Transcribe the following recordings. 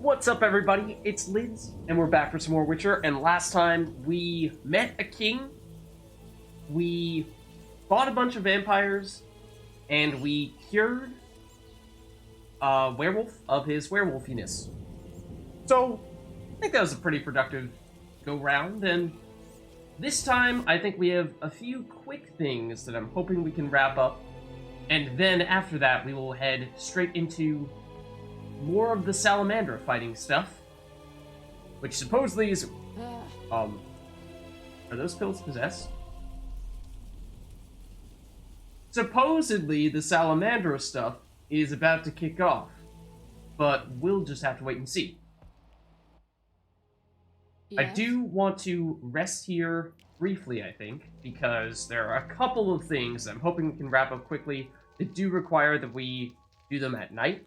What's up, everybody? It's Lids, and we're back for some more Witcher. And last time, we met a king, we fought a bunch of vampires, and we cured a werewolf of his werewolfiness. So, I think that was a pretty productive go-round, and this time, I think we have a few quick things that I'm hoping we can wrap up, and then after that, we will head straight into more of the Salamandra fighting stuff, which supposedly is, are those pills possessed? Supposedly, the Salamandra stuff is about to kick off, but we'll just have to wait and see. Yes? I do want to rest here briefly, I think, because there are a couple of things I'm hoping we can wrap up quickly that do require that we do them at night.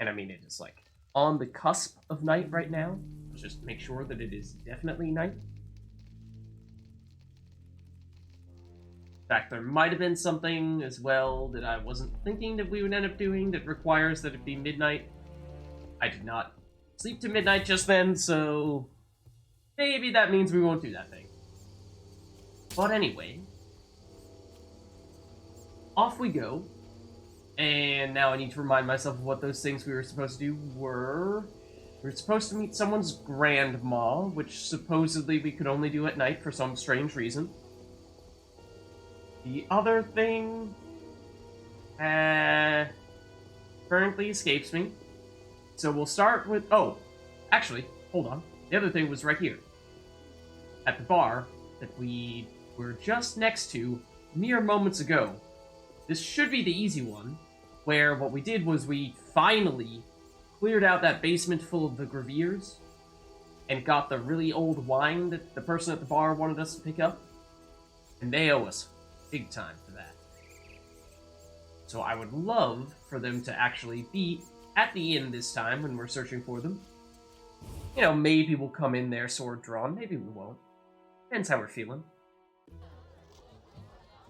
And I mean, it is like on the cusp of night right now. Let's just make sure that it is definitely night. In fact, there might have been something as well that I wasn't thinking that we would end up doing that requires that it be midnight. I did not sleep to midnight just then, so maybe that means we won't do that thing. But anyway, off we go. And now I need to remind myself of what those things we were supposed to do were. We were supposed to meet someone's grandma, which supposedly we could only do at night for some strange reason. The other thing currently escapes me. So we'll start with... Oh, actually, hold on. The other thing was right here. At the bar that we were just next to mere moments ago. This should be the easy one, where what we did was we finally cleared out that basement full of the Graviers and got the really old wine that the person at the bar wanted us to pick up. And they owe us big time for that. So I would love for them to actually be at the inn this time when we're searching for them. You know, maybe we'll come in there sword drawn, maybe we won't. Depends how we're feeling.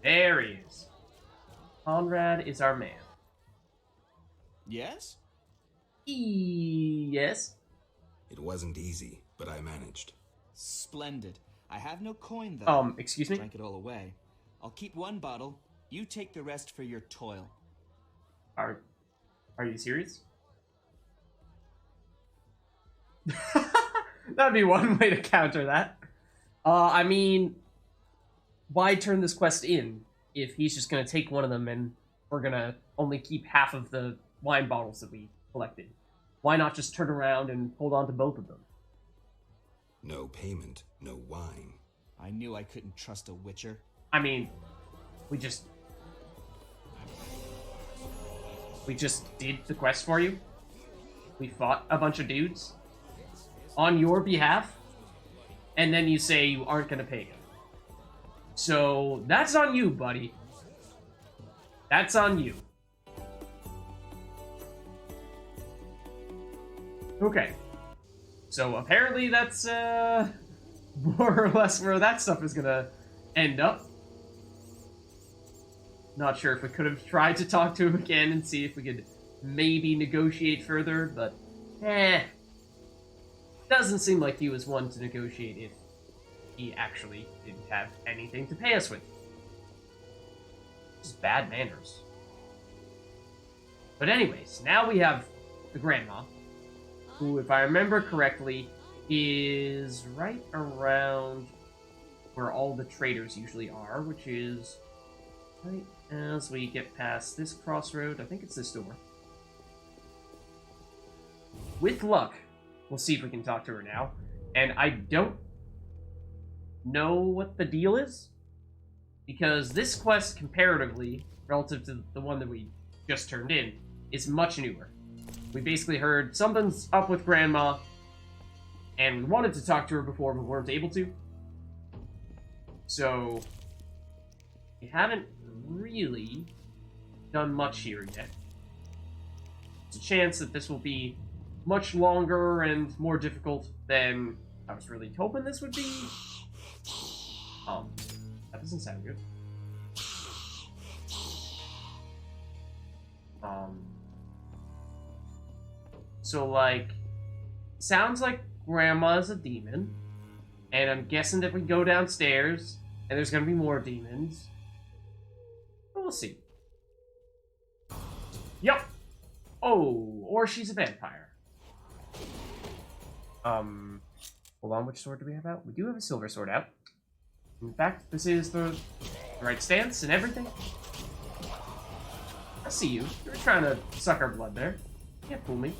There he is. Conrad is our man. Yes? Yes? It wasn't easy, but I managed. Splendid. I have no coin, though. Excuse me? Drank it all away. I'll keep one bottle. You take the rest for your toil. Are you serious? That'd be one way to counter that. I mean, why turn this quest in if he's just gonna take one of them and we're gonna only keep half of the wine bottles that we collected? Why not just turn around and hold on to both of them? No payment, no wine. I knew I couldn't trust a witcher. I mean, we just did the quest for you. We fought a bunch of dudes on your behalf, and then you say you aren't gonna pay him. So, that's on you, buddy. That's on you. Okay. So, apparently that's, more or less where that stuff is gonna end up. Not sure if we could have tried to talk to him again and see if we could maybe negotiate further, but, doesn't seem like he was one to negotiate if he actually didn't have anything to pay us with. Just bad manners. But anyways, now we have the grandma, who, if I remember correctly, is right around where all the traders usually are, which is right as we get past this crossroad. I think it's this door. With luck, we'll see if we can talk to her now. And I don't know what the deal is, because this quest, comparatively, relative to the one that we just turned in, is much newer. We basically heard something's up with Grandma, and we wanted to talk to her before, but weren't able to. So, we haven't really done much here yet. There's a chance that this will be much longer and more difficult than I was really hoping this would be. That doesn't sound good. So, like, sounds like Grandma's a demon. And I'm guessing that we go downstairs, and there's gonna be more demons. But we'll see. Yup! Oh, or she's a vampire. Hold on, which sword do we have out? We do have a silver sword out. In fact, this is the right stance and everything. I see you. You're trying to suck our blood there. You can't fool me.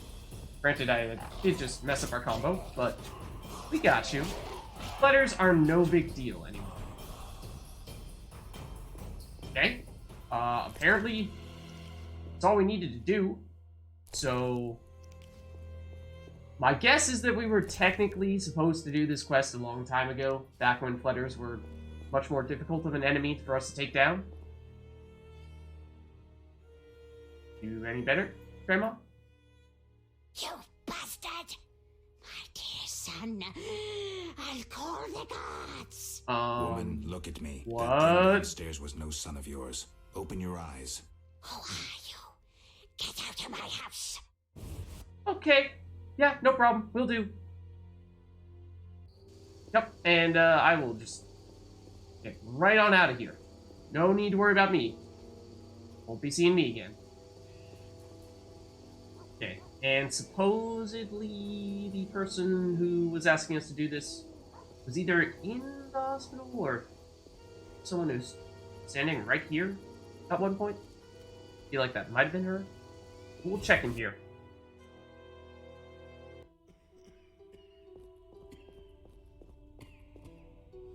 Granted, I did just mess up our combo, but we got you. Letters are no big deal anymore. Okay. Apparently, that's all we needed to do. So, my guess is that we were technically supposed to do this quest a long time ago, back when Fletters were much more difficult of an enemy for us to take down. Do any better, Grandma? You bastard! My dear son, I'll call the gods. Woman, look at me. What? That thing downstairs was no son of yours. Open your eyes. Who are you? Get out of my house. Okay. Yeah, no problem. Will do. Yep, and I will just get right on out of here. No need to worry about me. Won't be seeing me again. Okay, and supposedly the person who was asking us to do this was either in the hospital or someone who's standing right here at one point. I feel like that might have been her. We'll check in here.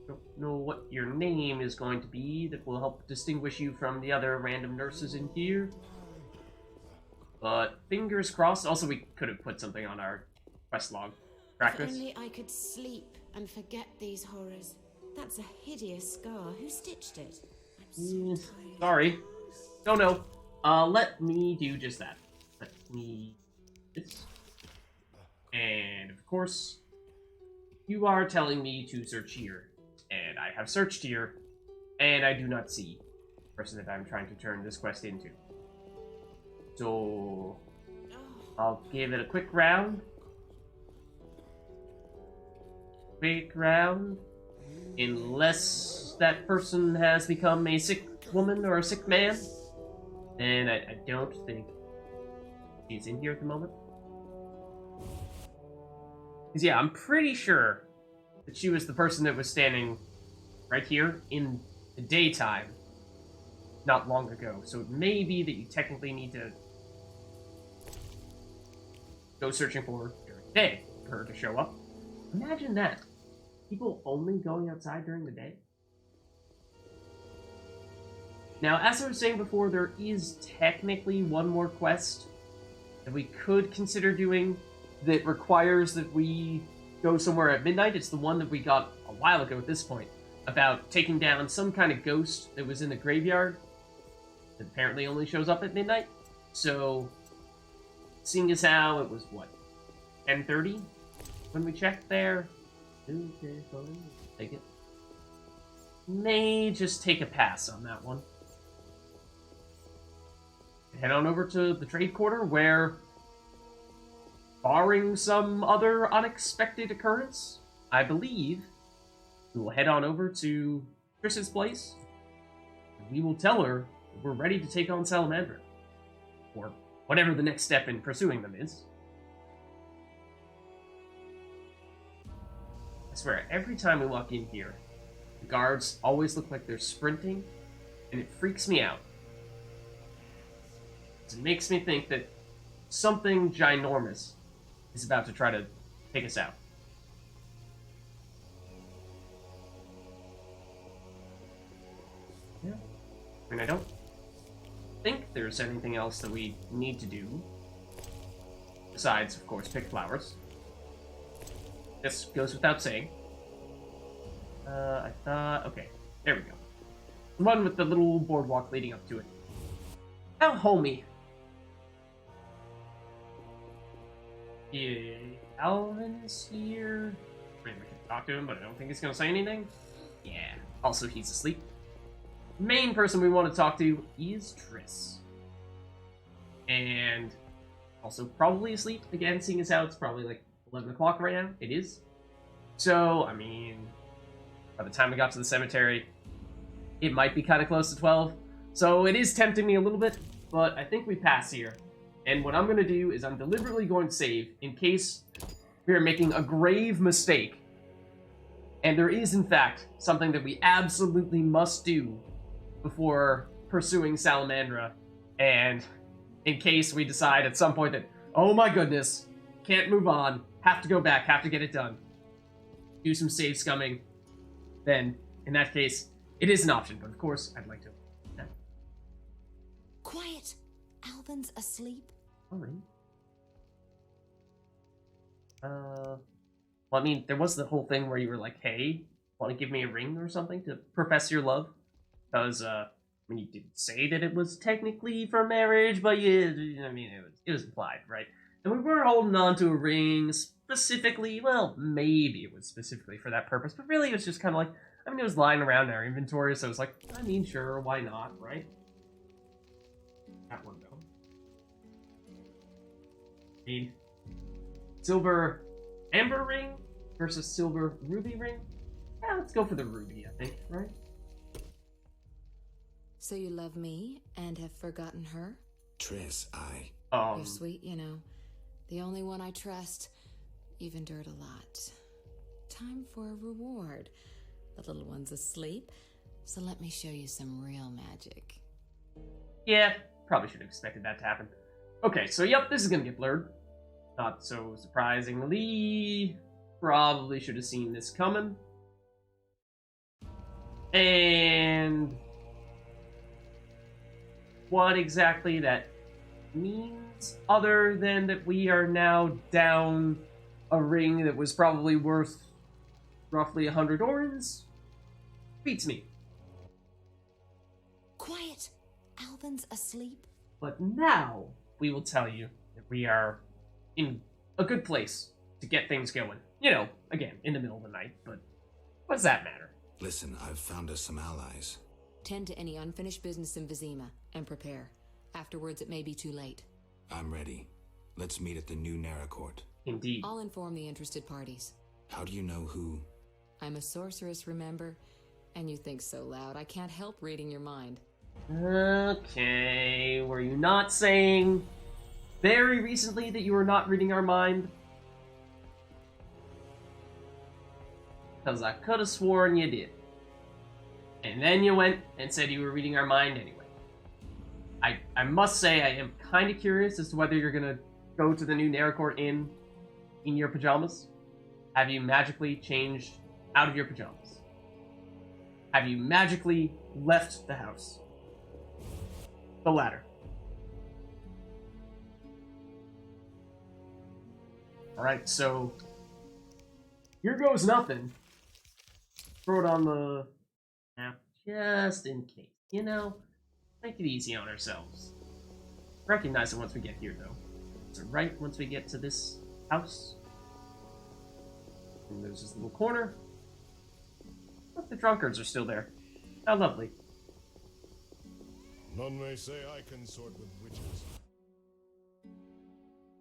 Don't know what your name is going to be that will help distinguish you from the other random nurses in here. But fingers crossed. Also, we could have put something on our quest log. Practice. If only I could sleep and forget these horrors. That's a hideous scar. Who stitched it? I'm so tired. Sorry. Don't know. Let me do just that. Let me... This. And, of course, you are telling me to search here. And I have searched here, and I do not see the person that I'm trying to turn this quest into. So, I'll give it a quick round. Quick round. Unless that person has become a sick woman or a sick man, then I don't think she's in here at the moment. Because, yeah, I'm pretty sure that she was the person that was standing right here in the daytime not long ago. So it may be that you technically need to go searching for her during the day for her to show up. Imagine that. People only going outside during the day. Now, as I was saying before, there is technically one more quest that we could consider doing that requires that we go somewhere at midnight. It's the one that we got a while ago at this point, about taking down some kind of ghost that was in the graveyard that apparently only shows up at midnight. So, seeing as how it was, what, 10:30 when we checked there? Okay, fine. Take it. May just take a pass on that one. Head on over to the trade quarter where, barring some other unexpected occurrence, I believe we will head on over to Triss's place, and we will tell her that we're ready to take on Salamandra. Or whatever the next step in pursuing them is. I swear, every time we walk in here, the guards always look like they're sprinting, and it freaks me out. It makes me think that something ginormous is about to try to take us out. Yeah. I mean, I don't think there's anything else that we need to do. Besides, of course, pick flowers. This goes without saying. I thought... Okay, there we go. The one with the little boardwalk leading up to it. How homey. Yeah, Alvin's here. I mean, we can talk to him, but I don't think he's gonna say anything. Yeah. Also, he's asleep. The main person we want to talk to is Triss. And also probably asleep, again, seeing as how it's probably like 11 o'clock right now. It is. So, I mean, by the time we got to the cemetery, it might be kind of close to 12. So it is tempting me a little bit, but I think we pass here. And what I'm going to do is I'm deliberately going to save in case we are making a grave mistake. And there is, in fact, something that we absolutely must do before pursuing Salamandra. And in case we decide at some point that, oh my goodness, can't move on, have to go back, have to get it done, do some save scumming, then in that case, it is an option. But of course, I'd like to. Yeah. Quiet! Alvin's asleep. All right. Well, I mean, there was the whole thing where you were like, hey, want to give me a ring or something to profess your love? Because, I mean, you didn't say that it was technically for marriage, but I mean, it was implied, right? And we weren't holding on to a ring specifically. Well, maybe it was specifically for that purpose, but really it was just kind of like, I mean, it was lying around in our inventory, so it was like, I mean, sure, why not, right? That one, though. I mean, silver amber ring versus silver ruby ring? Yeah, let's go for the ruby, I think, right? So you love me and have forgotten her? Triss, You're sweet, you know. The only one I trust. You've endured a lot. Time for a reward. The little one's asleep, so let me show you some real magic. Yeah, probably should have expected that to happen. Okay, so yep, this is gonna get blurred. Not so surprisingly. Probably should have seen this coming. And what exactly that means, other than that we are now down a ring that was probably worth roughly 100 orens, beats me. Quiet! Alvin's asleep. But now we will tell you that we are in a good place to get things going. You know, again, in the middle of the night, but what does that matter? listen, I've found us some allies. Tend to any unfinished business in Vizima, and prepare. Afterwards, it may be too late. I'm ready. Let's meet at the new Naracourt. Indeed. I'll inform the interested parties. How do you know who? I'm a sorceress, remember? And you think so loud, I can't help reading your mind. Okay, were you not saying very recently that you were not reading our mind? Because I could have sworn you did. And then you went and said you were reading our mind anyway. I must say I am kind of curious as to whether you're going to go to the new Naracourt Inn in your pajamas. Have you magically changed out of your pajamas? Have you magically left the house? The latter. Alright, so here goes nothing. Throw it on the map just in case. You know, make it easy on ourselves. Recognize it once we get here, though. So right once we get to this house. And there's this little corner. Look, the drunkards are still there. How lovely. None may say I consort with witches.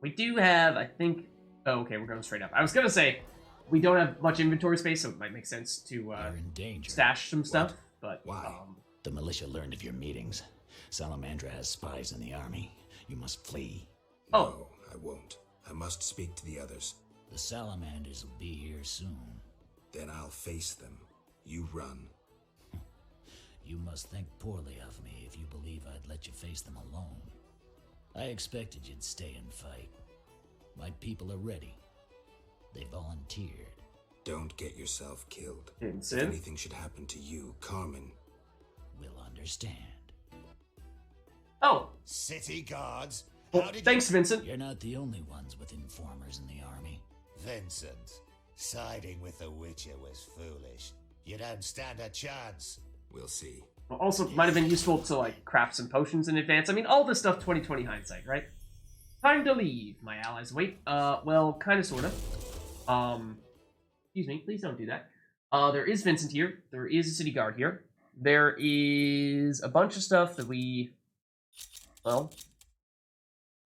We do have, I think... Oh, okay, we're going straight up. I was going to say, we don't have much inventory space, so it might make sense to You're in danger. stash some stuff, but... Why? The militia learned of your meetings. Salamandra has spies in the army. You must flee. Oh. No, I won't. I must speak to the others. The salamanders will be here soon. Then I'll face them. You run. You must think poorly of me if you believe I'd let you face them alone. I expected you'd stay and fight. My people are ready. They volunteered. Don't get yourself killed. If Vincent? anything should happen to you, Carmen. We'll understand. Oh, City guards? well, How did thanks, Vincent. You're not the only ones with informers in the army. Vincent, siding with the Witcher was foolish. You don't stand a chance. We'll see. Well, also, might have been useful to, like, craft some potions in advance. I mean, all this stuff 20/20 hindsight, right? Time to leave, my allies. Wait, well, kind of, sort of. Excuse me, please don't do that. There is Vincent here. There is a city guard here. There is a bunch of stuff that we... Well,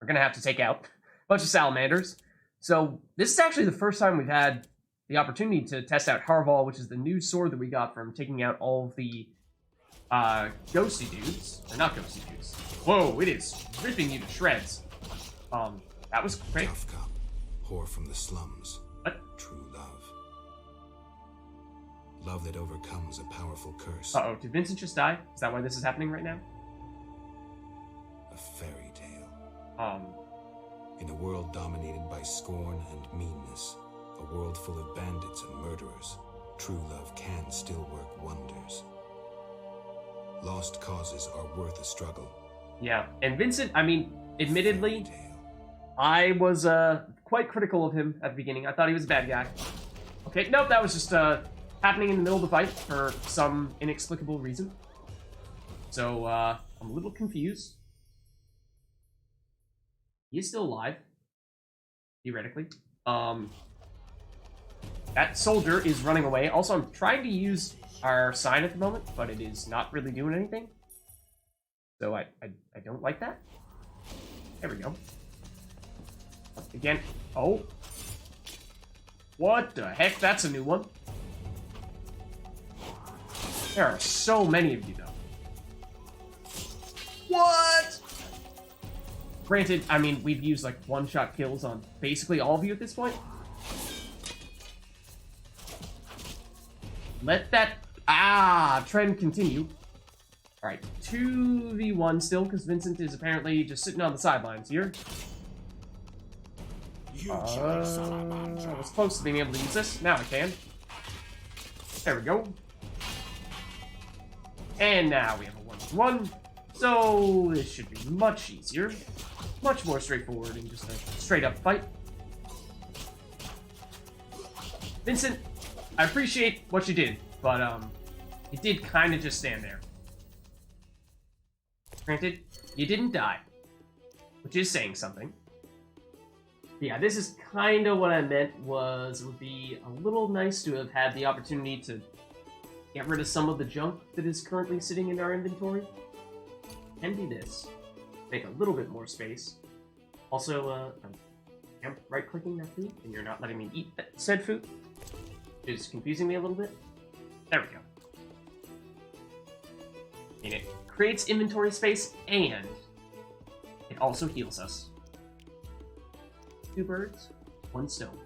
we're gonna have to take out. A bunch of salamanders. So this is actually the first time we've had the opportunity to test out Harval, which is the new sword that we got from taking out all of the ghosty dudes. Or not ghosty dudes. Whoa, it is ripping you to shreds. That was quick. Tough cop, whore from the slums. What? True love. Love that overcomes a powerful curse. Uh-oh, did Vincent just die? Is that why this is happening right now? A fairy tale. Um, In a world dominated by scorn and meanness, a world full of bandits and murderers, true love can still work wonders. Lost causes are worth a struggle. yeah. And Vincent, I mean, admittedly, Fairy tale. I was quite critical of him at the beginning. I thought he was a bad guy. Okay, nope, that was just happening in the middle of the fight for some inexplicable reason. So I'm a little confused. He is still alive, theoretically. That soldier is running away. Also, I'm trying to use our sign at the moment, but it is not really doing anything. So I don't like that. There we go. Again. Oh. What the heck? That's a new one. There are so many of you, though. What? Granted, I mean, we've used, like, one-shot kills on basically all of you at this point. Let that, trend continue. Alright, 2v1 still, because Vincent is apparently just sitting on the sidelines here. I was close to being able to use this. Now I can. There we go. And now we have a 1v1. So this should be much easier. Much more straightforward and just a straight up fight. Vincent, I appreciate what you did, but you did kind of just stand there. Granted, you didn't die, which is saying something. Yeah, this is kind of what I meant, was it would be a little nice to have had the opportunity to get rid of some of the junk that is currently sitting in our inventory. Can do this. Make a little bit more space. Also, I'm right-clicking that food, and you're not letting me eat said food. Which is confusing me a little bit. There we go. And it creates inventory space, and it also heals us. 2 birds, 1 stone.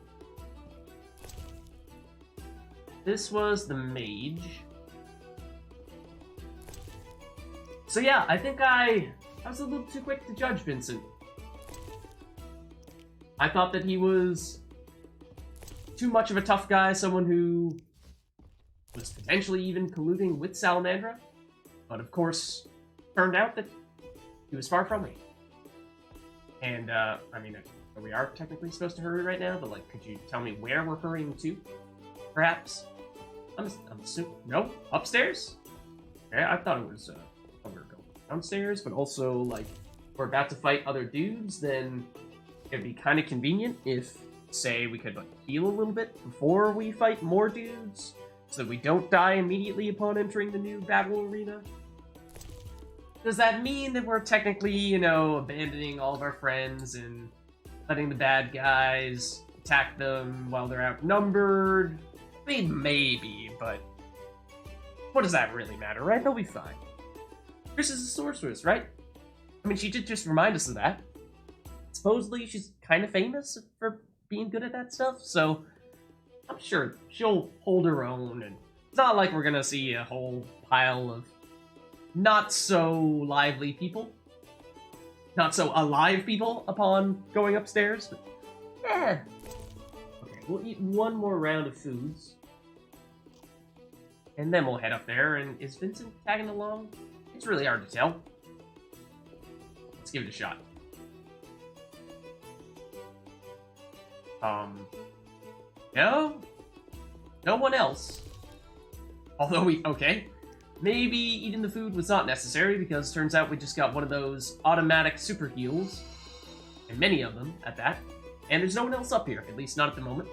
This was the mage. So yeah, I think I was a little too quick to judge Vincent. I thought that he was too much of a tough guy, someone who was potentially even colluding with Salamandra. But of course, turned out that he was far from it. And, I mean, we are technically supposed to hurry right now, but, like, could you tell me where we're hurrying to? Perhaps? I'm assuming... No? Upstairs? Okay, I thought it was, we were going downstairs, but also, like, we're about to fight other dudes, then it'd be kind of convenient if, say, we could, like, heal a little bit before we fight more dudes, so that we don't die immediately upon entering the new battle arena. Does that mean that we're technically, you know, abandoning all of our friends and letting the bad guys attack them while they're outnumbered? I mean, maybe, but what does that really matter, right? They'll be fine. Chris is a sorceress, right? I mean, she did just remind us of that. Supposedly, she's kind of famous for being good at that stuff, so I'm sure she'll hold her own, and it's not like we're gonna see a whole pile of not-so-lively people. Not-so-alive people upon going upstairs, but eh. Okay, we'll eat one more round of foods. And then we'll head up there, and is Vincent tagging along? It's really hard to tell. Let's give it a shot. No? No one else. Although okay. Maybe eating the food was not necessary, because turns out we just got one of those automatic super heals. And many of them, at that. And there's no one else up here, at least not at the moment.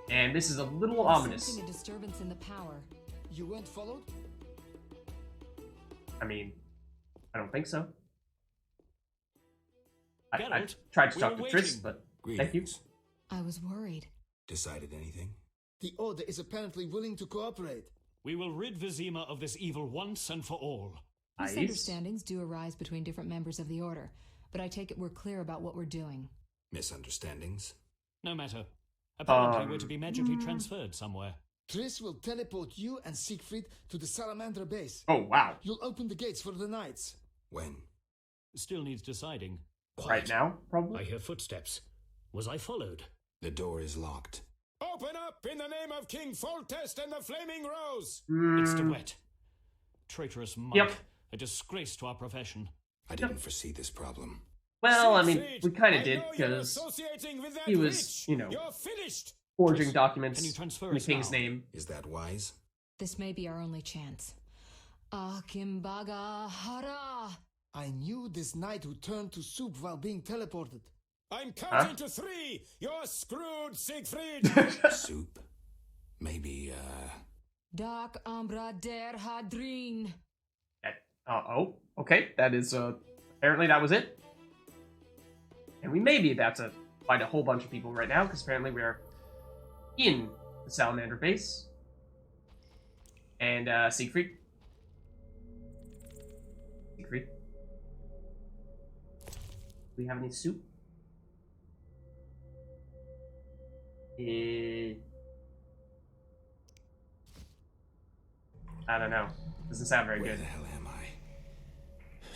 And this is a little ominous. Sensing a disturbance in the power. You weren't followed? I mean, I don't think so. I Geralt, tried to we talk are to Triss, waiting. but Greetings. thank you. I was worried. Decided anything? The Order is apparently willing to cooperate. We will rid Vizima of this evil once and for all. Nice. Misunderstandings do arise between different members of the Order, but I take it we're clear about what we're doing. Misunderstandings? No matter. Apparently we're to be magically transferred somewhere. Triss will teleport you and Siegfried to the Salamandra base. Oh, wow. You'll open the gates for the knights. When? Still needs deciding. Right now, probably? I hear footsteps. Was I followed? The door is locked. Open up in the name of King Foltest and the Flaming Rose! It's the wet. Traitorous monk. Yep. A disgrace to our profession. I didn't foresee this problem. Well, I mean, Siegfried, we kind I of did, know you're because associating with that he was, witch. you know, You're finished! forging documents Can you transfer in the us king's now? name. Is that wise? This may be our only chance. Akimbaga Hara! I knew this knight who turned to soup while being teleported. I'm counting to 3! You're screwed, Siegfried! Soup? Maybe, Dark Ambra der Hadrin. Oh, okay. That is, apparently that was it. And we may be about to find a whole bunch of people right now, because apparently we're in the Salamander base. And, Siegfried. Siegfried. Do we have any soup? I don't know. Doesn't sound very where good. the hell am I?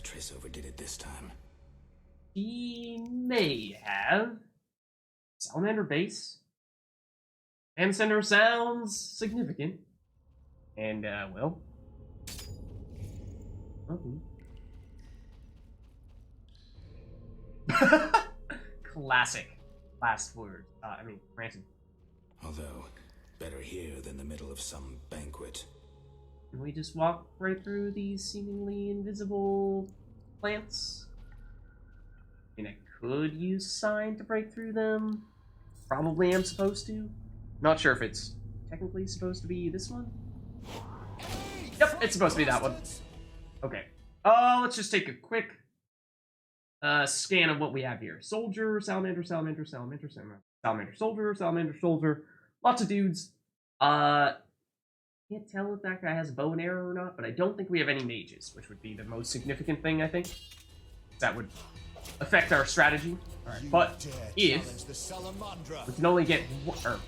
Triss overdid it this time. He may have Salamander base. And center sounds significant. And, well. Classic last word. Granted. Although, better here than the middle of some banquet. Can we just walk right through these seemingly invisible plants? I mean, I could use sign to break through them. Probably am supposed to. Not sure if it's technically supposed to be this one. Yep, it's supposed to be that one. Okay. Let's just take a quick scan of what we have here. Soldier, salamander, salamander, salamander, salamander, salamander, soldier, salamander, soldier. Lots of dudes. Can't tell if that guy has a bow and arrow or not, but I don't think we have any mages, which would be the most significant thing, I think. That would affect our strategy. Alright, but if the Salamandra. we can only get one, or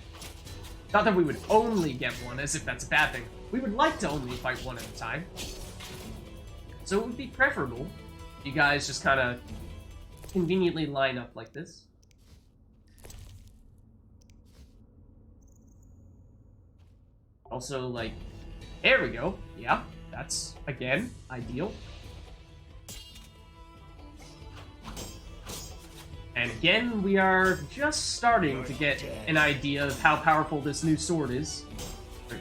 not that we would only get one, as if that's a bad thing. We would like to only fight one at a time. So it would be preferable if you guys just kind of conveniently line up like this. Also, like, there we go. Yeah, that's, again, ideal. And again, we are just starting to get an idea of how powerful this new sword is.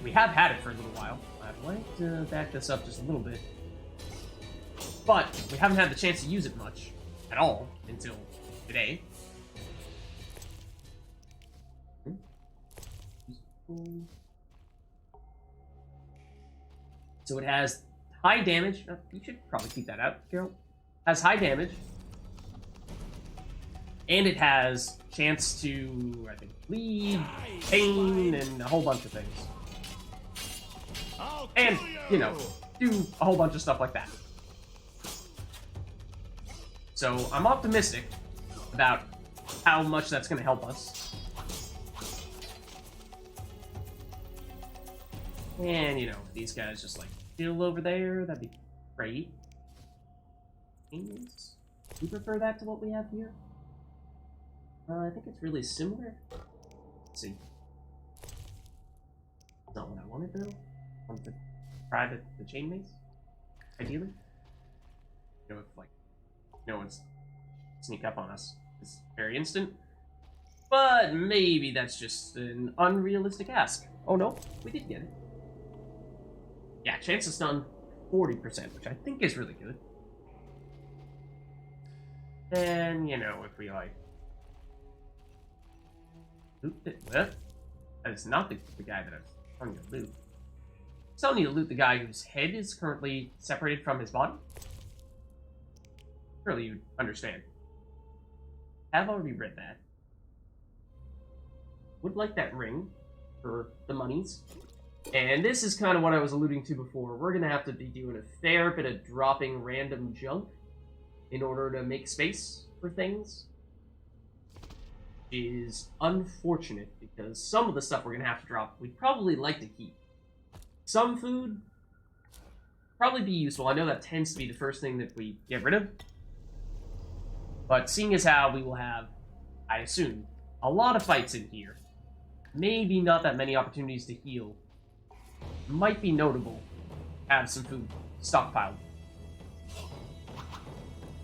We have had it for a little while. I'd like to back this up just a little bit. But we haven't had the chance to use it much at all until today. So it has high damage. You should probably keep that out, Geralt. Has high damage. And it has chance to, I think, bleed, pain, and a whole bunch of things. And, you know, do a whole bunch of stuff like that. So I'm optimistic about how much that's going to help us. And, you know, if these guys just, like, chill over there, that'd be great. Do you prefer that to what we have here? I think it's really similar. Let's see. That's not what I wanted, though. I wanted to try the chain mace, ideally. You know, if, like, no one's sneak up on us. It's very instant. But maybe that's just an unrealistic ask. Oh no, we did get it. Yeah, chance of stun 40%, which I think is really good. Then, you know, if we, like, loot it. Well, that is not the guy that I was telling you to loot. I still need to loot the guy whose head is currently separated from his body. Surely you understand. I've already read that. would like that ring for the monies. And this is kind of what I was alluding to before. We're going to have to be doing a fair bit of dropping random junk in order to make space for things. Which is unfortunate, because some of the stuff we're going to have to drop, we'd probably like to keep. Some food, probably be useful. I know that tends to be the first thing that we get rid of. But seeing as how we will have, I assume, a lot of fights in here, maybe not that many opportunities to heal, might be notable to have some food stockpiled.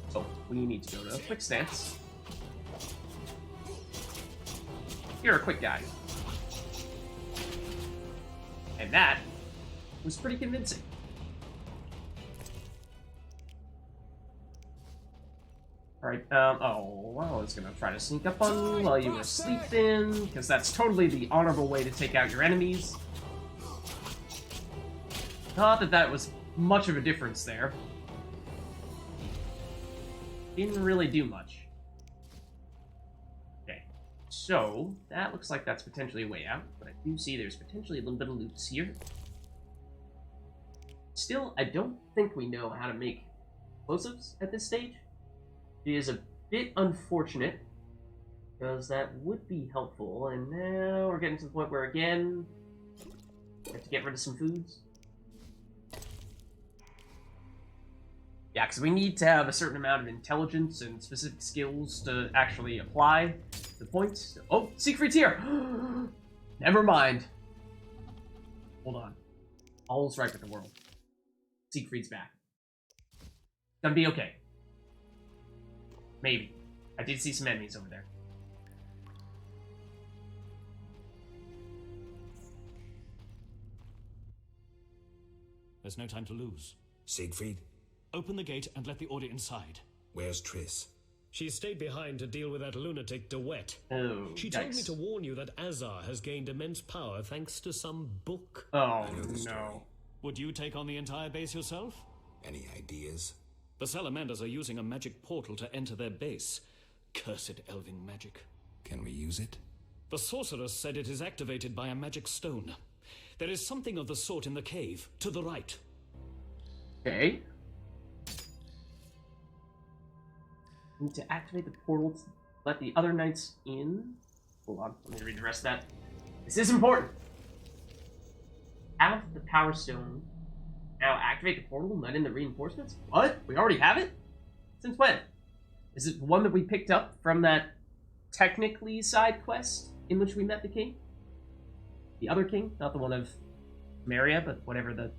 So, we need to go to a quick stance. You're a quick guy. And that was pretty convincing. Alright, oh, well, I was gonna try to sneak up on you while you were sleeping, because that's totally the honorable way to take out your enemies. Not that that was much of a difference there. Didn't really do much. Okay, so that looks like that's potentially a way out, but I do see there's potentially a little bit of loops here. Still, I don't think we know how to make explosives at this stage. It is a bit unfortunate, because that would be helpful, and now we're getting to the point where, again, we have to get rid of some foods. Yeah, because we need to have a certain amount of intelligence and specific skills to actually apply the points. Oh, Siegfried's here! Never mind. Hold on. All's right with the world. Siegfried's back. Gonna be okay. Maybe. I did see some enemies over there. There's no time to lose. Siegfried? Open the gate and let the order inside. Where's Triss? She stayed behind to deal with that lunatic DeWitt. Oh, she told me to warn you that Azar has gained immense power thanks to some book. Oh, no. Would you take on the entire base yourself? Any ideas? The Salamanders are using a magic portal to enter their base. Cursed elven magic. Can we use it? The sorceress said it is activated by a magic stone. There is something of the sort in the cave, to the right. Okay. Need to activate the portal to let the other knights in. Hold on, let me read the rest of that. This is important. Have the power stone. Now activate the portal and let in the reinforcements? What? We already have it? Since when? Is it one that we picked up from that technically side quest in which we met the king? The other king? Not the one of Maria, but whatever the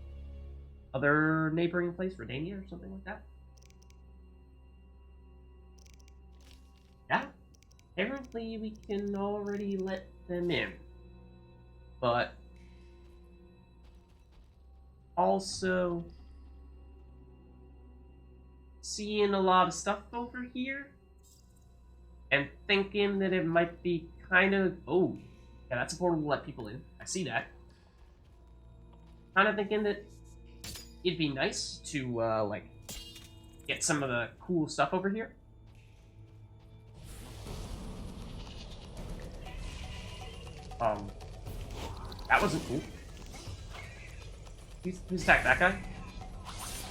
other neighboring place, Redania or something like that? Yeah. Apparently we can already let them in. But also seeing a lot of stuff over here and thinking that it might be kind of, oh yeah, that's a portal to let people in. I see that. Kind of thinking that it'd be nice to like get some of the cool stuff over here. That wasn't cool. Who's attacked that guy?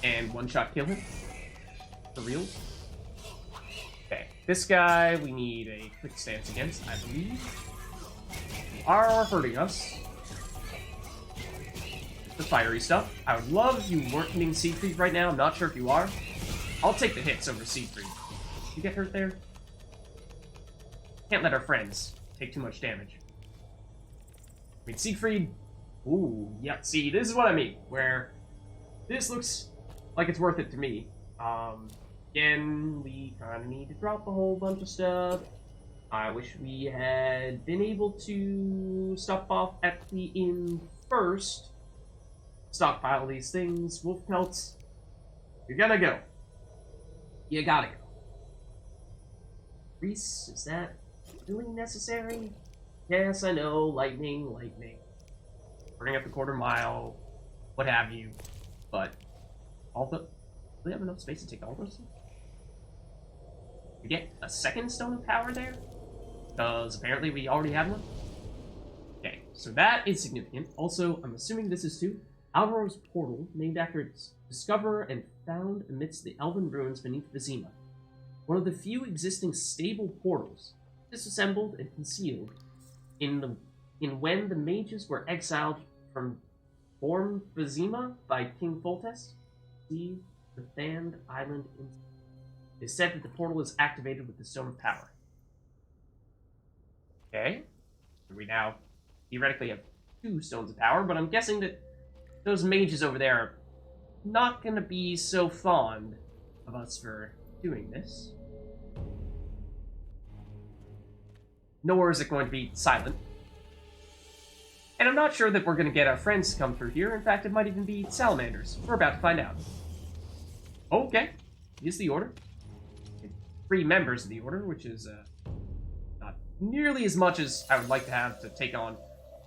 And one-shot kill him? For real? Okay, this guy we need a quick stance against, I believe. They are hurting us. The fiery stuff. I would love if you weren't hitting Siegfried right now. I'm not sure if you are. I'll take the hits over Siegfried. You get hurt there? Can't let our friends take too much damage. I mean, Siegfried... Ooh, yeah, see, this is what I mean, where this looks like it's worth it to me. Again, we kind of need to drop a whole bunch of stuff. I wish we had been able to stop off at the inn first. Stockpile these things. Wolf pelts. You're gonna go. You gotta go. Reese, is that really necessary? Yes, I know. Lightning. Bring up the quarter mile. What have you. But, all the... Do we have enough space to take all those things? We get a second stone of power there? Because apparently we already have one. so that is significant. Also, I'm assuming this is too. Alvaro's portal, named after its discoverer and found amidst the elven ruins beneath Vizima. One of the few existing stable portals, disassembled and concealed in when the mages were exiled from Form Vizima by King Foltest. See the Banned Island. It is said that the portal is activated with the Stone of Power. Okay. We now theoretically have 2 Stones of Power, but I'm guessing that those mages over there are not going to be so fond of us for doing this. Nor is it going to be silent. And I'm not sure that we're going to get our friends to come through here. In fact, it might even be salamanders. We're about to find out. Okay. Here's the order. 3 members of the order, which is not nearly as much as I would like to have to take on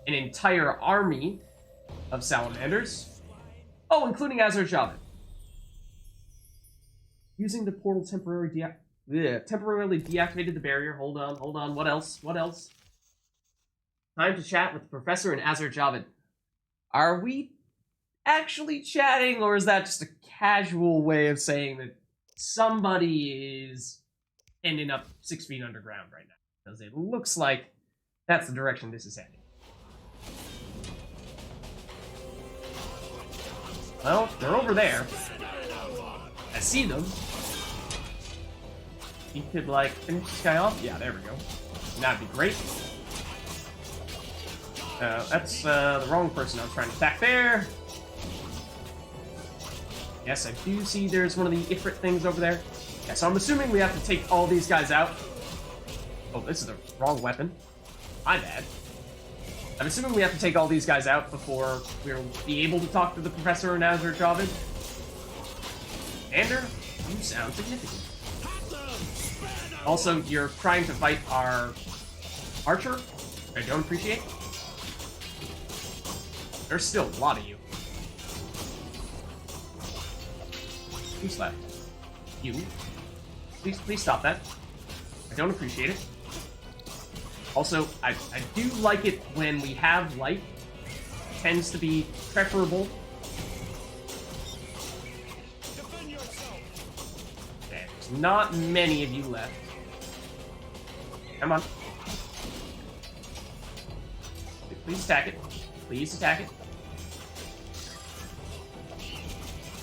an entire army of salamanders. Oh, including Azar-Javid. Using the portal temporarily deactivated the barrier. Hold on. What else? Time to chat with the professor and Azar-Javid. Are we actually chatting, or is that just a casual way of saying that somebody is ending up 6 feet underground right now? Because it looks like that's the direction this is heading. Well, they're over there. I see them. You could, like, finish this guy off? Yeah, there we go. That'd be great. That's the wrong person I was trying to attack there. Yes, I do see there's one of the Ifrit things over there. Yeah, so I'm assuming we have to take all these guys out. Oh, this is the wrong weapon. My bad. I'm assuming we have to take all these guys out before we'll be able to talk to the professor and Azar-Javid. Ander, you sound significant. Also, you're trying to fight our archer. I don't appreciate. There's still a lot of you. Who's left? You. Please stop that. I don't appreciate it. Also, I do like it when we have light. It tends to be preferable. Okay, there's not many of you left. Come on. Please attack it. Please attack it.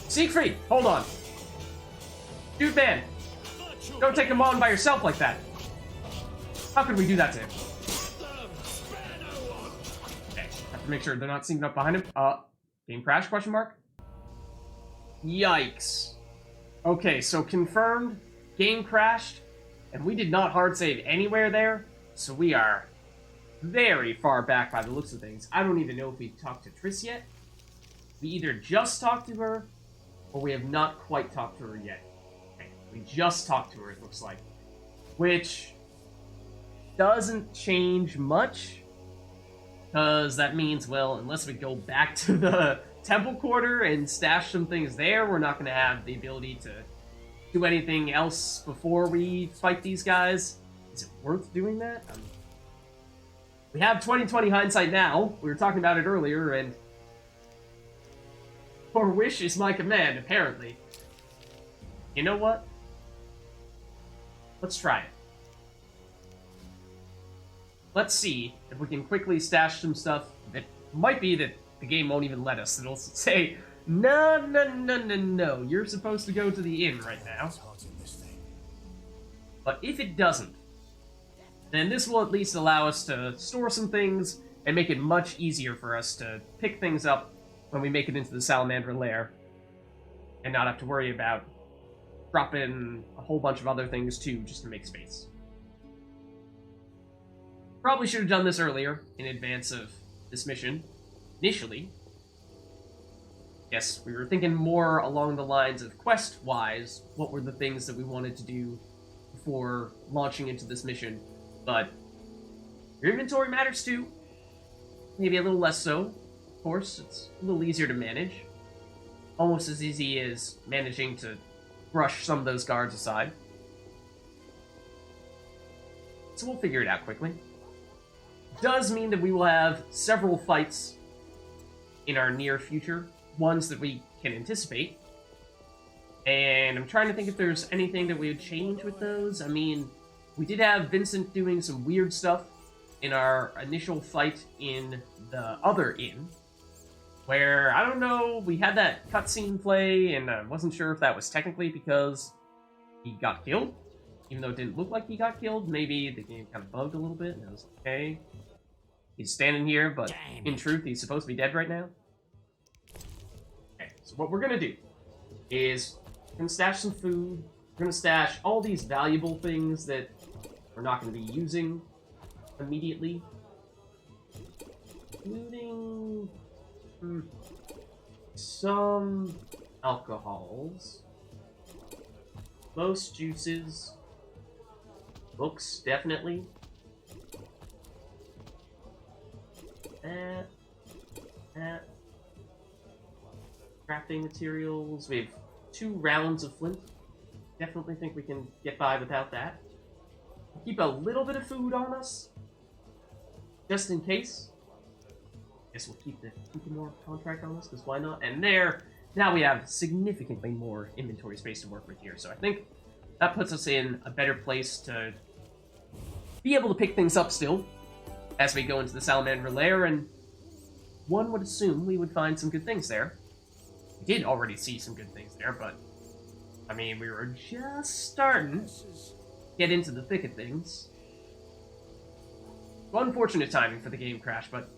Siegfried, hold on. Dude, man. Don't take him on by yourself like that. How could we do that to him? Okay, have to make sure they're not sneaking up behind him. Game crash, question mark? Yikes. Okay, so confirmed, game crashed, and we did not hard save anywhere there, so we are very far back by the looks of things. I don't even know if we've talked to Triss yet. We either just talked to her, or we have not quite talked to her yet. Okay, we just talked to her, it looks like. Which doesn't change much, because that means, well, unless we go back to the temple quarter and stash some things there, we're not going to have the ability to do anything else before we fight these guys. Is it worth doing that? We have 20/20 hindsight now. We were talking about it earlier, and your wish is my command, apparently. You know what? Let's try it. Let's see if we can quickly stash some stuff that might be that the game won't even let us. It'll say, no, you're supposed to go to the inn right now. But if it doesn't, then this will at least allow us to store some things and make it much easier for us to pick things up when we make it into the Salamandra lair, and not have to worry about dropping a whole bunch of other things too, just to make space. Probably should have done this earlier, in advance of this mission, initially. Yes, we were thinking more along the lines of quest-wise, what were the things that we wanted to do before launching into this mission, but your inventory matters too. Maybe a little less so. Of course, it's a little easier to manage. Almost as easy as managing to brush some of those guards aside. So we'll figure it out quickly. does mean that we will have several fights in our near future, ones that we can anticipate. And I'm trying to think if there's anything that we would change with those. I mean, we did have Vincent doing some weird stuff in our initial fight in the other inn, where, I don't know, we had that cutscene play, and I wasn't sure if that was technically because he got killed, even though it didn't look like he got killed. Maybe the game kind of bugged a little bit, and I was like, okay, he's standing here, but in truth, he's supposed to be dead right now. Okay, so what we're gonna do is we're gonna stash some food, we're gonna stash all these valuable things that we're not gonna be using immediately, including some alcohols, most juices, books, definitely. Crafting materials. We have 2 rounds of flint. Definitely think we can get by without that. Keep a little bit of food on us, just in case. Guess we'll keep the more contract on us, because why not? And now we have significantly more inventory space to work with here, so I think that puts us in a better place to be able to pick things up still as we go into the Salamandra lair, and one would assume we would find some good things there. We did already see some good things there, but I mean, we were just starting to get into the thick of things. Well, unfortunate timing for the game crash, but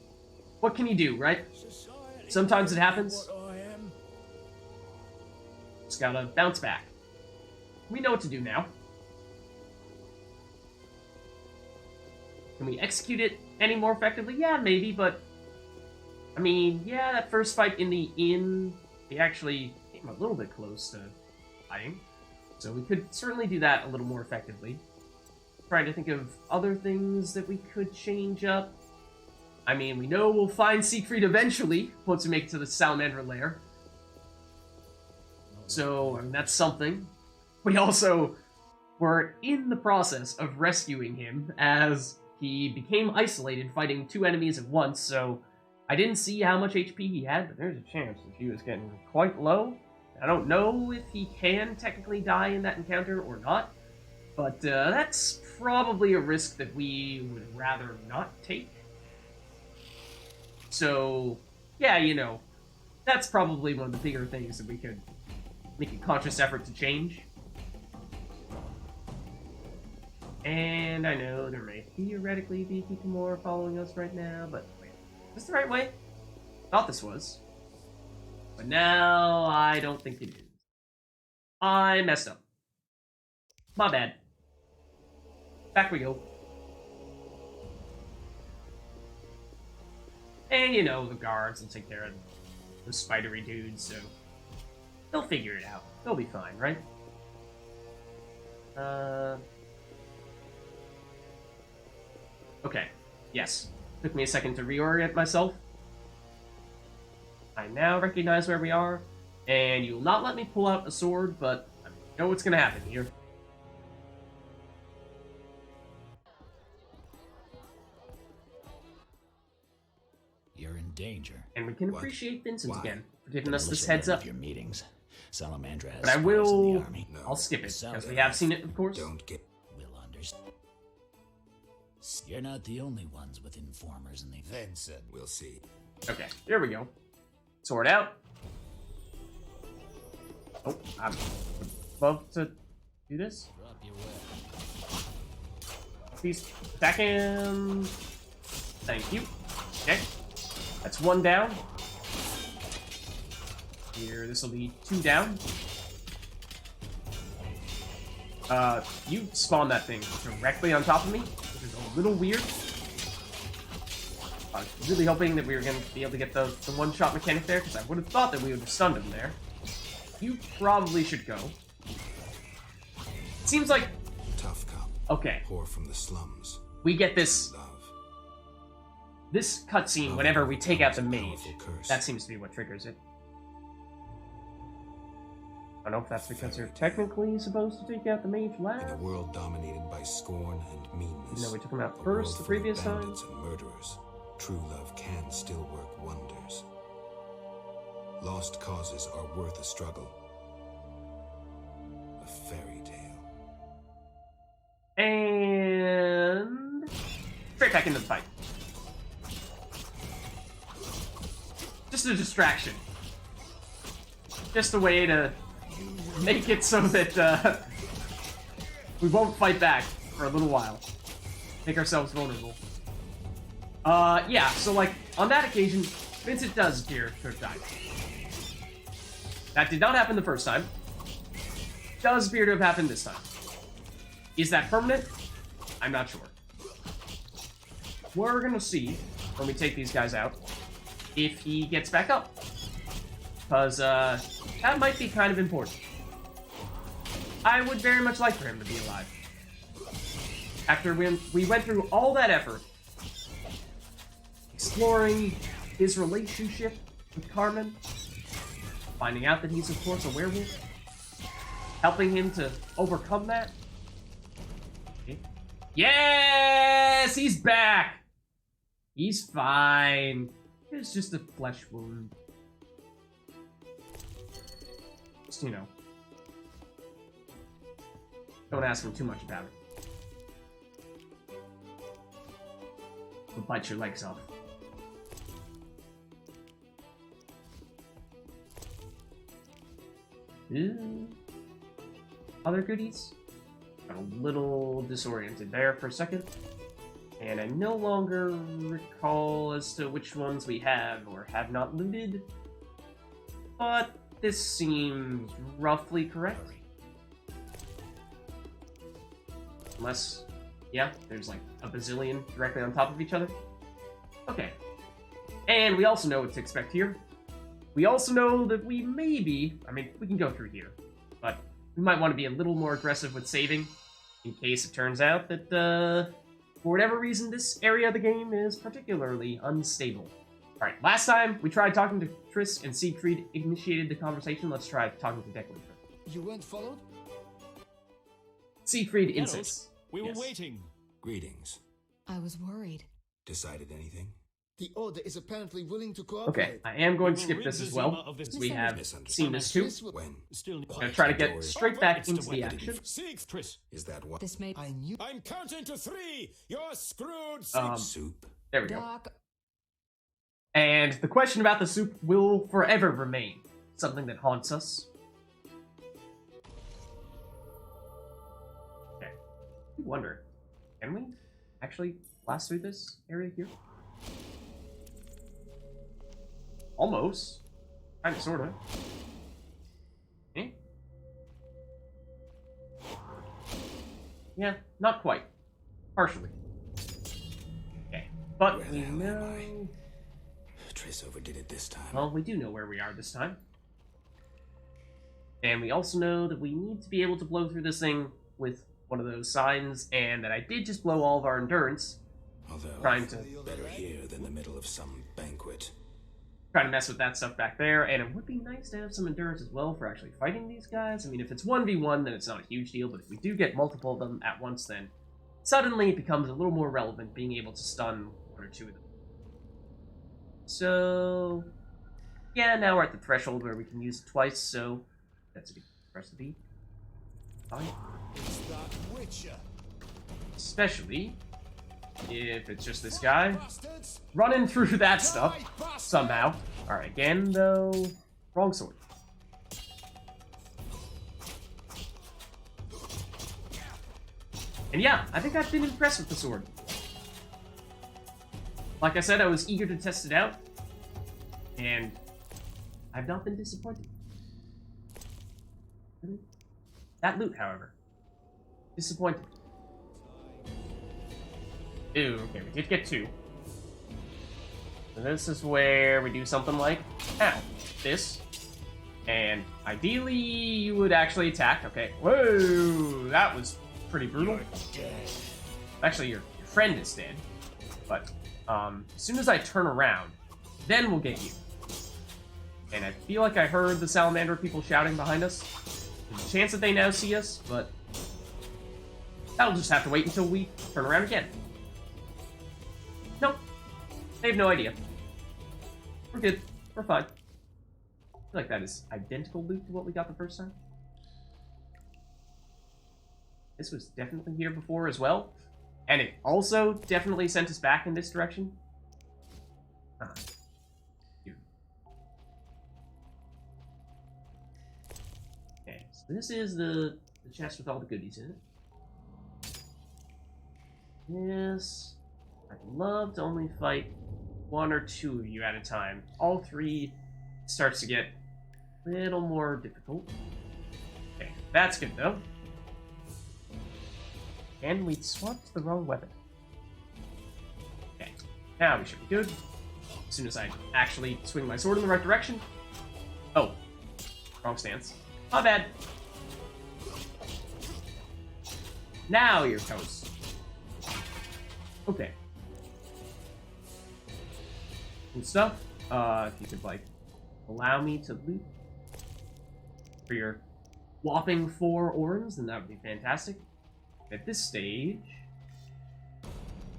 what can you do, right? Sometimes it happens. Just gotta bounce back. We know what to do now. Can we execute it any more effectively? Yeah, maybe, but I mean, yeah, that first fight in the inn, we actually came a little bit close to dying. So we could certainly do that a little more effectively. Trying to think of other things that we could change up. I mean, we know we'll find Siegfried eventually once we make it to the Salamandra lair. So, I mean, that's something. We also were in the process of rescuing him as he became isolated, fighting 2 enemies at once, so I didn't see how much HP he had, but there's a chance that he was getting quite low. I don't know if he can technically die in that encounter or not, but that's probably a risk that we would rather not take. So, yeah, you know, that's probably one of the bigger things that we could make a conscious effort to change. And I know there may theoretically be people more following us right now, but wait, is this the right way? Thought this was. But now I don't think it is. I messed up. My bad. Back we go. And you know, the guards will take care of the spidery dudes, so they'll figure it out. They'll be fine, right? Okay. Yes. Took me a second to reorient myself. I now recognize where we are, and you will not let me pull out a sword, but I know what's gonna happen here. You're in danger. And we can appreciate Vincent Why? again for giving us this heads up. Your meetings. Salamandra has But I spies will... in the army. No. I'll skip it, because we Salamandra. have seen it, of course. Don't get... We'll understand. You're not the only ones with informers in the... Vincent. We'll see. Okay, here we go. Sword out. Oh, I'm above to do this. Drop your weapon. Please, back in. Thank you. Okay, that's 1 down. Here, this will be 2 down. You spawned that thing directly on top of me, which is a little weird. I was really hoping that we were going to be able to get the one-shot mechanic there, because I would have thought that we would have stunned him there. You probably should go. It seems like... Tough cop. Okay, Poor from the slums. we get this Love. cutscene whenever we take out the mage. Powerful curse. That seems to be what triggers it. I don't know if that's because you're technically supposed to take out the mage In a last. world dominated by scorn and meanness, No, we took him out a first the world full of previous time. bandits and murderers, true love can still work wonders. Lost causes are worth a struggle. A fairy tale. And straight back into the fight. Just a distraction. Just a way to make it so that we won't fight back for a little while. Make ourselves vulnerable. Yeah, so like, on that occasion, Vincent does appear to have died. That did not happen the first time. Does appear to have happened this time. Is that permanent? I'm not sure. We're gonna see, when we take these guys out, if he gets back up. Because, that might be kind of important. I would very much like for him to be alive. After we went through all that effort, exploring his relationship with Carmen, finding out that he's, of course, a werewolf, helping him to overcome that. Okay. Yes! He's back! He's fine. It's just a flesh wound. Just, you know. Don't ask him too much about it. He'll bite your legs off. Ooh. Other goodies? Got a little disoriented there for a second. And I no longer recall as to which ones we have or have not looted. But this seems roughly correct. Unless, yeah, there's like a bazillion directly on top of each other. Okay. And we also know what to expect here. We also know that we maybe, I mean, we can go through here, but we might want to be a little more aggressive with saving in case it turns out that, for whatever reason, this area of the game is particularly unstable. Alright, last time we tried talking to Triss and Siegfried initiated the conversation. Let's try talking to Declan. You weren't followed? Siegfried insists. We were Yes. waiting. Greetings. I was worried. Decided anything? The Order is apparently willing to cooperate. Okay, I am going to We skip will this rid as the well, Zima of this because we have misunderstood. seen this too. Triss will- When? Still I'm gonna try to get Quiet. straight back It's into the the weapon. action. Seek, Triss. Is that what? This may... I knew. I'm counting to 3. You're screwed. Soup? There we go. Doc, And the question about the soup will forever remain something that haunts us. Okay. I wonder, can we actually blast through this area here? Almost. Kinda, sorta. Eh? Yeah, not quite. Partially. Okay. But Where we the hell am know... Triss overdid it this time. Well, we do know where we are this time. And we also know that we need to be able to blow through this thing with one of those signs, and that I did just blow all of our endurance, Although, trying to better here than the middle of some banquet. mess with that stuff back there, and it would be nice to have some endurance as well for actually fighting these guys. I mean, if it's 1v1, then it's not a huge deal, but if we do get multiple of them at once, then suddenly it becomes a little more relevant being able to stun one or two of them. So, yeah, now we're at the threshold where we can use it twice, so that's a good press to be. Fine. It's that Witcher. Especially if it's just this guy Bastards! running through that stuff Die, bastards! somehow. Alright, again, though, wrong sword. And yeah, I think I've been impressed with the sword. Like I said, I was eager to test it out, and I've not been disappointed. That loot, however, disappointed. Ooh, okay, we did get 2. So this is where we do something like, ow, this. And ideally, you would actually attack. Okay, whoa, that was pretty brutal. Actually, your friend is dead. But as soon as I turn around, then we'll get you. And I feel like I heard the Salamander people shouting behind us. There's a chance that they now see us, but that'll just have to wait until we turn around again. Nope. They have no idea. We're good. We're fine. I feel like that is identical loot to what we got the first time. This was definitely here before as well. And it also definitely sent us back in this direction. Here. Okay, so this is the chest with all the goodies in it. This... I'd love to only fight 1 or 2 of you at a time. All 3 starts to get a little more difficult. Okay, that's good though. And we swapped the wrong weapon. Okay, now we should be good. As soon as I actually swing my sword in the right direction. Oh, wrong stance. My bad. Now you're toast. Okay. Good stuff. If you could, like, allow me to loot for your whopping 4 orbs, then that would be fantastic. At this stage...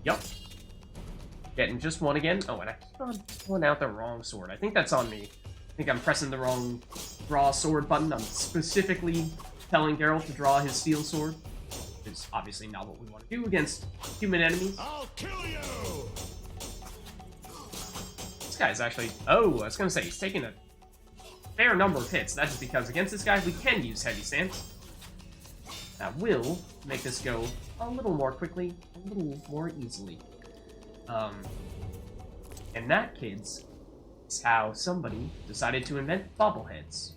Yup. Getting just 1 again. Oh, and I keep on pulling out the wrong sword. I think that's on me. I think I'm pressing the wrong draw sword button. I'm specifically telling Geralt to draw his steel sword. Which is obviously not what we want to do against human enemies. I'll kill you! This guy's actually... Oh, I was going to say, he's taking a fair number of hits. That's just because against this guy, we can use heavy stance. That will make this go a little more quickly, a little more easily. And that, kids, is how somebody decided to invent bobbleheads.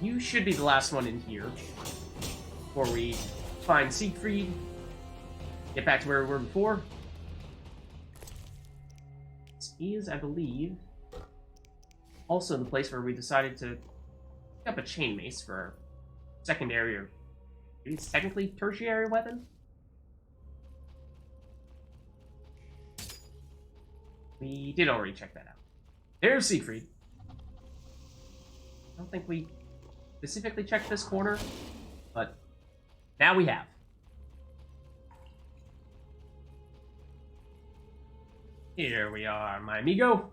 You should be the last one in here before we find Siegfried, get back to where we were before. This is, I believe, also the place where we decided to pick up a chain mace for our secondary, or maybe it's technically tertiary weapon? We did already check that out. There's Siegfried. I don't think we specifically checked this corner, but now we have. Here we are, my amigo.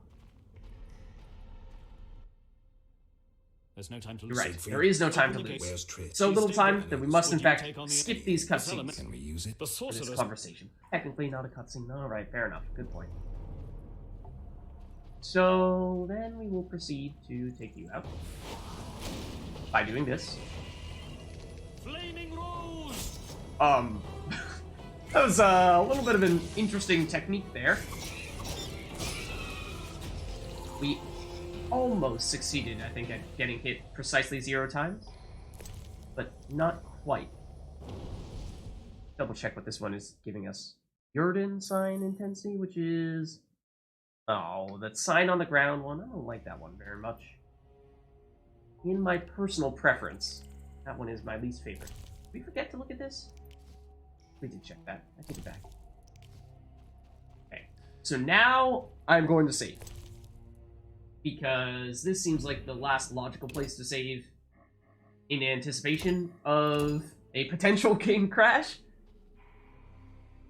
There's no time to You're lose. right. There is no time to lose. So little time that we must, in fact, skip these cutscenes Can we use it? The for this sorcerer's conversation. Technically not a cutscene. Alright, fair enough. Good point. So then we will proceed to take you out by doing this. flaming rose. That was a little bit of an interesting technique there. We almost succeeded, I think, at getting hit precisely 0 times, but not quite. Double check what this one is giving us. Jordan sign intensity, which is... Oh, that sign on the ground one. I don't like that one very much. In my personal preference, that one is my least favorite. Did we forget to look at this? We did check that. I take it back. Okay, so now I'm going to save. Because this seems like the last logical place to save in anticipation of a potential game crash.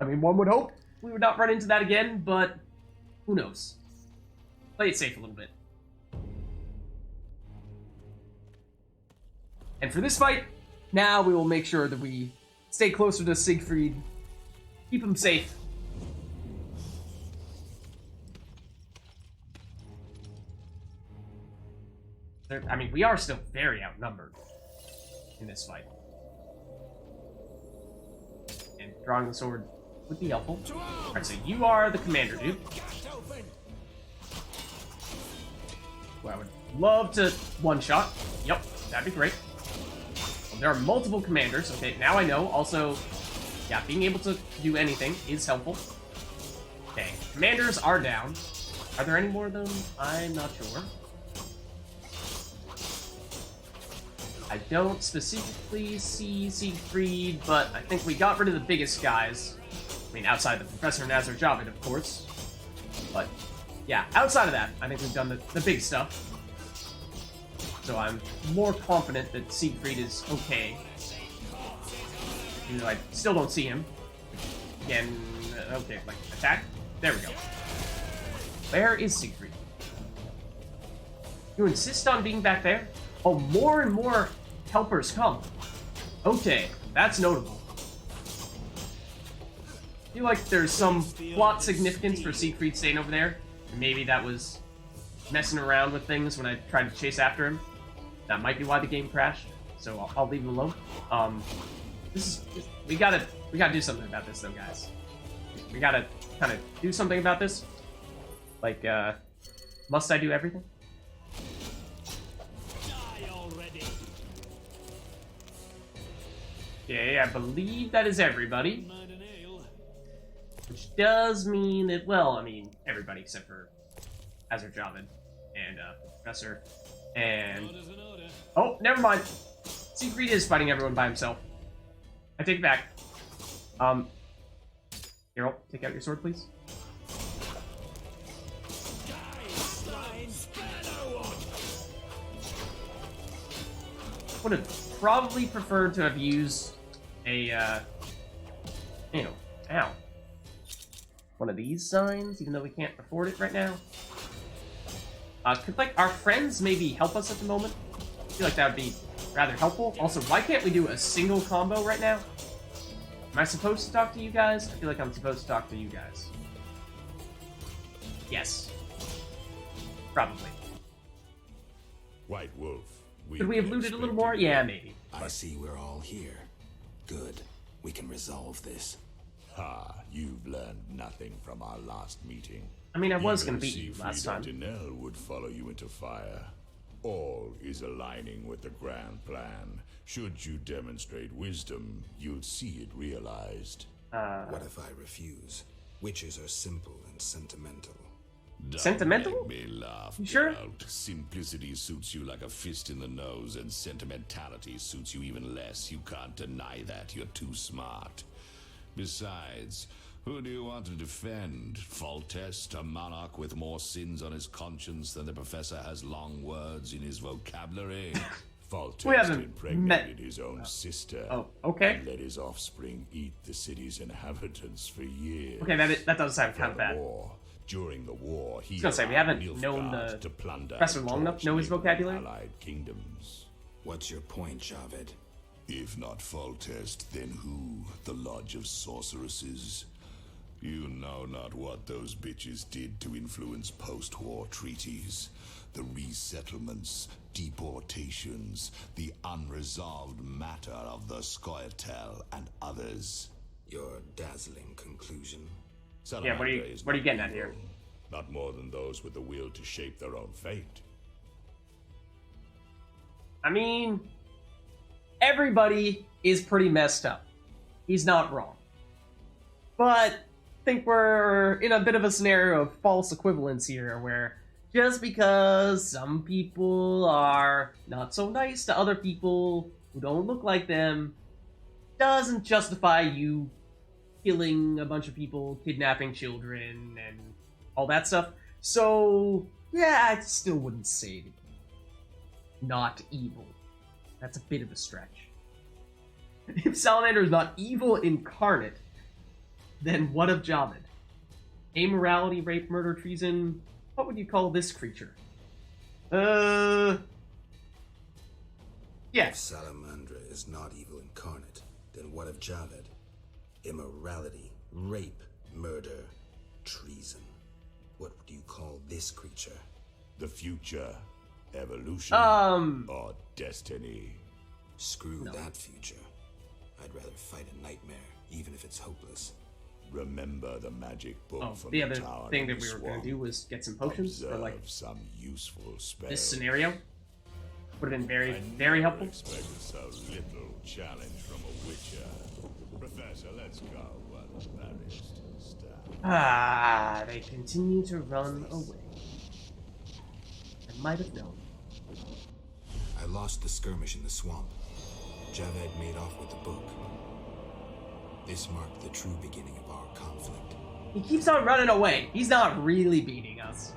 I mean, one would hope we would not run into that again, but who knows? Play it safe a little bit. And for this fight, now we will make sure that we stay closer to Siegfried, keep him safe. I mean, we are still very outnumbered in this fight. And drawing the sword would be helpful. Alright, so you are the commander, dude. Well, I would love to one-shot. Yep, that'd be great. Well, there are multiple commanders. Okay, now I know. Also, yeah, being able to do anything is helpful. Okay, commanders are down. Are there any more of them? I'm not sure. I don't specifically see Siegfried, but I think we got rid of the biggest guys. I mean, outside the Professor Nazar Javid, of course. But, yeah, outside of that, I think we've done the big stuff. So I'm more confident that Siegfried is okay. Even though I still don't see him. Again, okay, like, attack? There we go. Where is Siegfried? You insist on being back there? Oh, more and more helpers come. Okay, that's notable. I feel like there's some plot significance for Siegfried staying over there. Maybe that was messing around with things when I tried to chase after him. That might be why the game crashed. So I'll leave him alone. We gotta do something about this though, guys. We gotta kind of do something about this. Like, must I do everything? Okay, I believe that is everybody. Which does mean that, well, I mean, everybody except for Azar Javid and Professor. And... oh, never mind. Siegfried is fighting everyone by himself. I take it back. Geralt, take out your sword, please. Would have probably preferred to have used a, you know, ow. One of these signs, even though we can't afford it right now. Could, like, our friends maybe help us at the moment? I feel like that would be rather helpful. Also, why can't we do a single combo right now? Am I supposed to talk to you guys? I feel like I'm supposed to talk to you guys. Yes. Probably. White Wolf. Could we have looted a little more? Yeah, maybe. I see we're all here. Good. We can resolve this. Ha, you've learned nothing from our last meeting. I mean, I was going to beat you last time. Dinel would follow you into fire. All is aligning with the grand plan. Should you demonstrate wisdom, you'll see it realized. What if I refuse? Witches are simple and sentimental. Sentimental? Make me laugh, you sure? Geralt. Simplicity suits you like a fist in the nose, and sentimentality suits you even less. You can't deny that. You're too smart. Besides, who do you want to defend? Foltest, a monarch with more sins on his conscience than the professor has long words in his vocabulary? Foltest impregnated his own sister. Oh, okay. And let his offspring eat the city's inhabitants for years. Okay, that does sound kind of bad. During the war, he I was gonna say, we haven't known the professor long enough to know his vocabulary. Allied kingdoms. What's your point, Javid? If not Foltest, then who? The Lodge of Sorceresses? You know not what those bitches did to influence post-war treaties. The resettlements, deportations, the unresolved matter of the Scoia'tael and others. Your dazzling conclusion. Yeah, what are you getting at here? Not more than those with the will to shape their own fate. I mean, everybody is pretty messed up. He's not wrong. But I think we're in a bit of a scenario of false equivalence here, where just because some people are not so nice to other people who don't look like them, doesn't justify you killing a bunch of people, kidnapping children, and all that stuff. So, yeah, I still wouldn't say not evil. That's a bit of a stretch. If Salamander is not evil incarnate, then what of Javid? Amorality, rape, murder, treason. What would you call this creature? Yeah. If Salamandra is not evil incarnate, then what of Javid? Immorality, rape, murder, treason. What do you call this creature? The future, evolution, or destiny? Screw that future. I'd rather fight a nightmare, even if it's hopeless. Remember the magic book from the other tower thing that we were going to do was get some potions for, like, some useful spell. This scenario. Would have been very, very helpful. I expected so little challenge from a witcher. Professor, let's go. Ah, they continue to run away. I might have known. I lost the skirmish in the swamp. Javed made off with the book. This marked the true beginning of our conflict. He keeps on running away. He's not really beating us.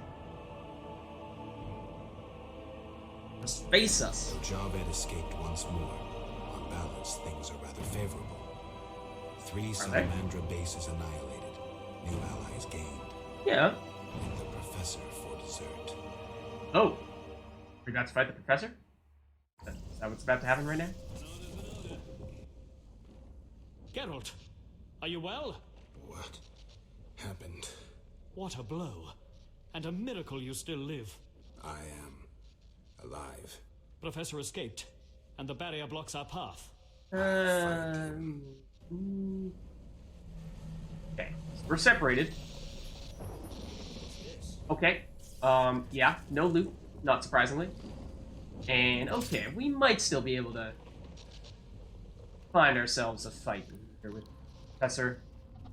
Just face us. Though Javed escaped once more, on balance, things are rather favorable. 3 Salamandra bases annihilated, new allies gained. Yeah. And the professor for dessert. Oh. We're about to fight the professor? Is that what's about to happen right now? Geralt, are you well? What happened? What a blow. And a miracle you still live. I am alive. Professor escaped, and the barrier blocks our path. Okay. We're separated. Okay. Yeah, no loot, not surprisingly. And, okay, we might still be able to find ourselves a fight here with Professor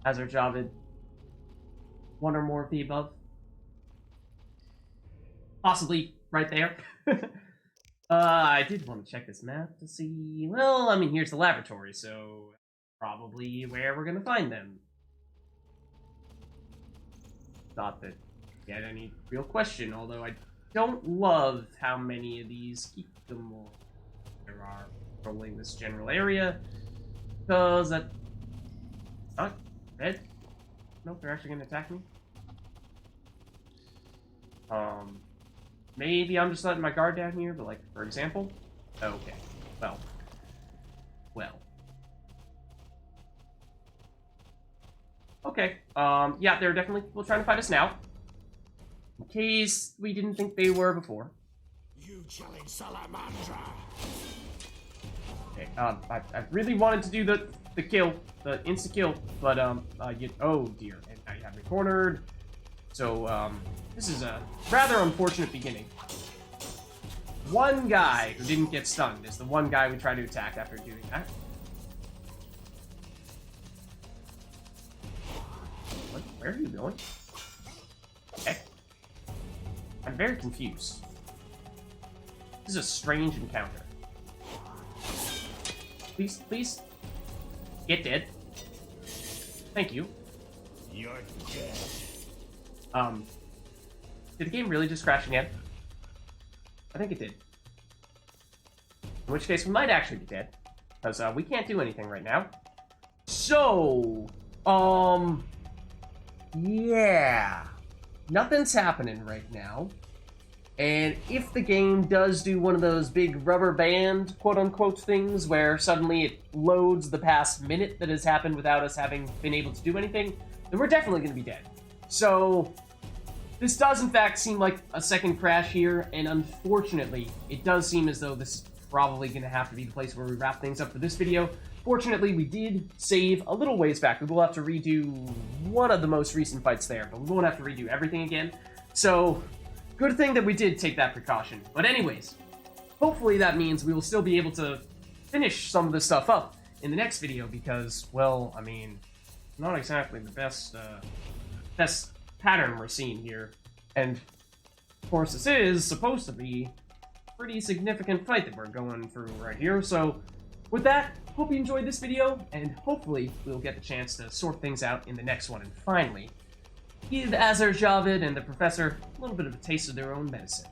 Javid. One or more of the above. Possibly right there. I did want to check this map to see... Well, I mean, here's the laboratory, so probably where we're going to find them. Not that I had any real question, although I don't love how many of these keep them all there are patrolling this general area, because that's not red. Nope, they're actually going to attack me. Maybe I'm just letting my guard down here, but like, for example, okay, well, okay, yeah, there are definitely people trying to fight us now, in case we didn't think they were before. You challenge Salamandra. Okay, I really wanted to do the kill, the insta-kill, but, oh dear, and now you have me cornered, so, this is a rather unfortunate beginning. One guy who didn't get stunned is the one guy we try to attack after doing that. What? Where are you going? Okay. I'm very confused. This is a strange encounter. Please, please. Get dead. Thank you. You're dead. Did the game really just crash again? I think it did. In which case, we might actually be dead. Because, we can't do anything right now. So, yeah. Nothing's happening right now. And if the game does do one of those big rubber band, quote-unquote, things, where suddenly it loads the past minute that has happened without us having been able to do anything, then we're definitely going to be dead. So... this does, in fact, seem like a second crash here, and unfortunately, it does seem as though this is probably going to have to be the place where we wrap things up for this video. Fortunately, we did save a little ways back. We will have to redo one of the most recent fights there, but we won't have to redo everything again. So, good thing that we did take that precaution. But anyways, hopefully that means we will still be able to finish some of this stuff up in the next video, because, well, I mean, not exactly the best pattern we're seeing here. And, of course, this is supposed to be a pretty significant fight that we're going through right here. So, with that, hope you enjoyed this video, and hopefully we'll get the chance to sort things out in the next one, and finally give Javid and the Professor a little bit of a taste of their own medicine.